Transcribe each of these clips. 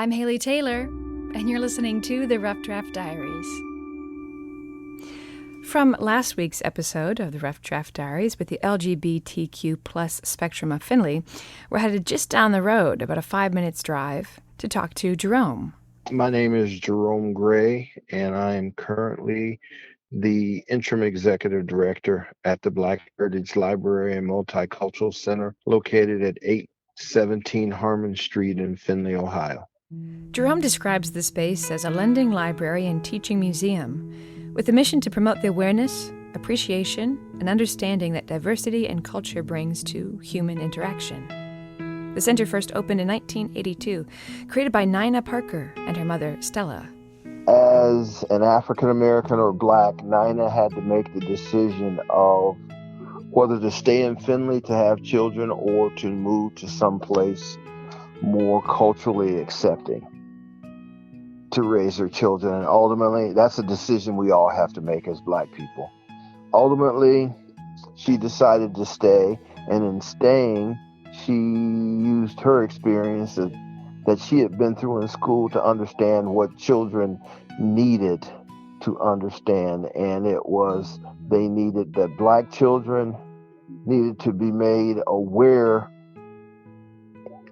I'm Haley Taylor, and you're listening to the Rough Draft Diaries. From last week's episode of the Rough Draft Diaries with the LGBTQ plus spectrum of Findlay, we're headed just down the road, about a 5 minutes drive, to talk to Jerome. My name is Jerome Gray, and I am currently the interim executive director at the Black Heritage Library and Multicultural Center located at 817 Harmon Street in Findlay, Ohio. Jerome describes the space as a lending library and teaching museum with a mission to promote the awareness, appreciation, and understanding that diversity and culture brings to human interaction. The center first opened in 1982, created by Nina Parker and her mother, Stella. As an African American or Black, Nina had to make the decision of whether to stay in Findlay to have children or to move to someplace more culturally accepting to raise her children. And ultimately, that's a decision we all have to make as Black people. Ultimately, she decided to stay, and in staying, she used her experience that she had been through in school to understand what children needed to understand. And it was they needed that Black children needed to be made aware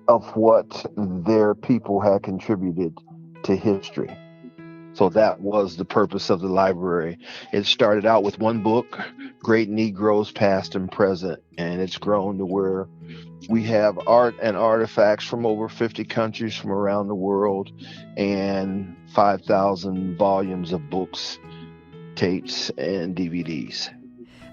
of what their people had contributed to history. So that was the purpose of the library. It started out with one book, Great Negroes Past and Present, and it's grown to where we have art and artifacts from over 50 countries from around the world and 5,000 volumes of books, tapes, and DVDs.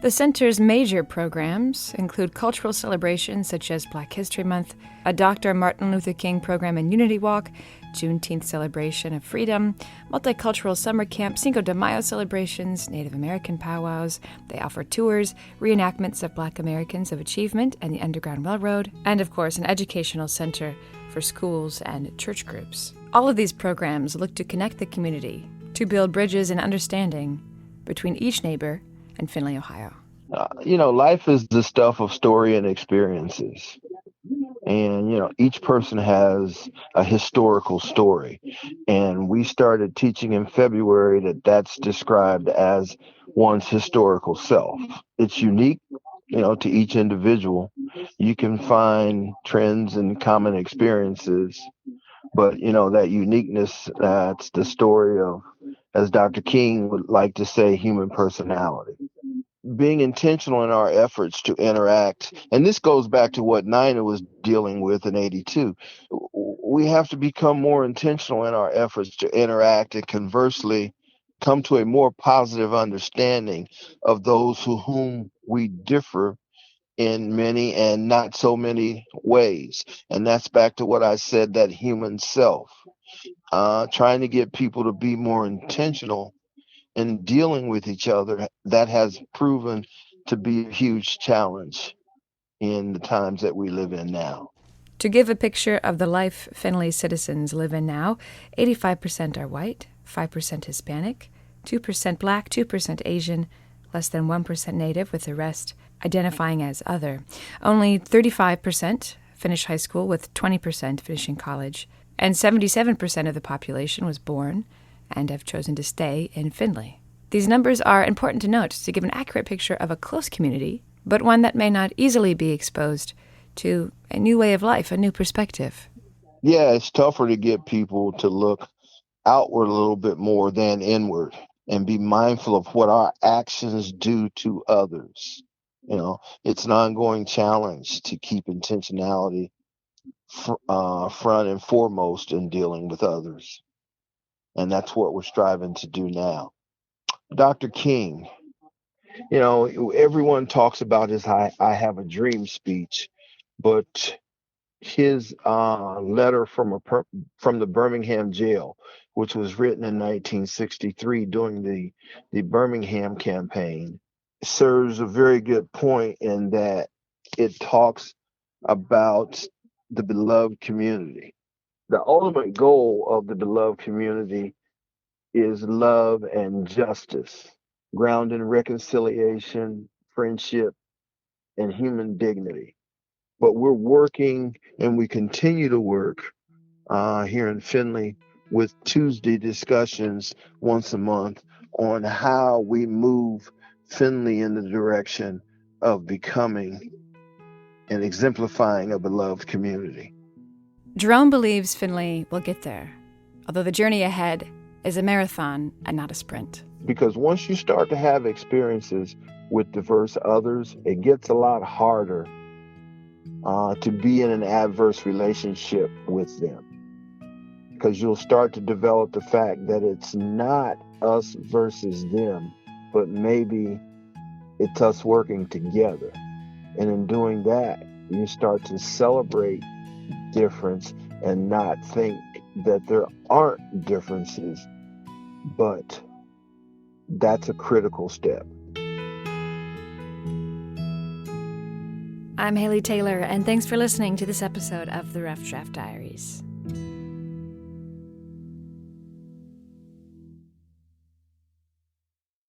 The center's major programs include cultural celebrations such as Black History Month, a Dr. Martin Luther King program and Unity Walk, Juneteenth celebration of freedom, multicultural summer camp, Cinco de Mayo celebrations, Native American powwows. They offer tours, reenactments of Black Americans of Achievement and the Underground Railroad, and of course an educational center for schools and church groups. All of these programs look to connect the community, to build bridges and understanding between each neighbor and Findlay, Ohio. Life is the stuff of story and experiences. And, each person has a historical story. And we started teaching in February that's described as one's historical self. It's unique, to each individual. You can find trends and common experiences, but, that uniqueness, that's the story of, as Dr. King would like to say, human personality. Being intentional in our efforts to interact, and this goes back to what Nina was dealing with in 82. We have to become more intentional in our efforts to interact and conversely come to a more positive understanding of those whom we differ in many and not so many ways. And that's back to what I said, that human self, trying to get people to be more intentional in dealing with each other. That has proven to be a huge challenge in the times that we live in now. To give a picture of the life Findlay citizens live in now, 85% are white, 5% Hispanic, 2% Black, 2% Asian, less than 1% Native, with the rest identifying as other. Only 35% finish high school, with 20% finishing college, and 77% of the population was born and have chosen to stay in Findlay. These numbers are important to note to give an accurate picture of a close community, but one that may not easily be exposed to a new way of life, a new perspective. Yeah, it's tougher to get people to look outward a little bit more than inward and be mindful of what our actions do to others. It's an ongoing challenge to keep intentionality front and foremost in dealing with others. And that's what we're striving to do now. Dr. King, everyone talks about his I Have a Dream speech, but his letter from the Birmingham jail, which was written in 1963 during the Birmingham campaign, serves a very good point in that it talks about the beloved community. The ultimate goal of the beloved community is love and justice, grounded in reconciliation, friendship, and human dignity. But we're working, and we continue to work here in Findlay with Tuesday discussions once a month on how we move Findlay in the direction of becoming and exemplifying a beloved community. Jerome believes Findlay will get there, although the journey ahead is a marathon and not a sprint. Because once you start to have experiences with diverse others, it gets a lot harder to be in an adverse relationship with them. Because you'll start to develop the fact that it's not us versus them, but maybe it's us working together. And in doing that, you start to celebrate difference and not think that there aren't differences, but that's a critical step. I'm Haley Taylor, and thanks for listening to this episode of the Rough Draft Diaries.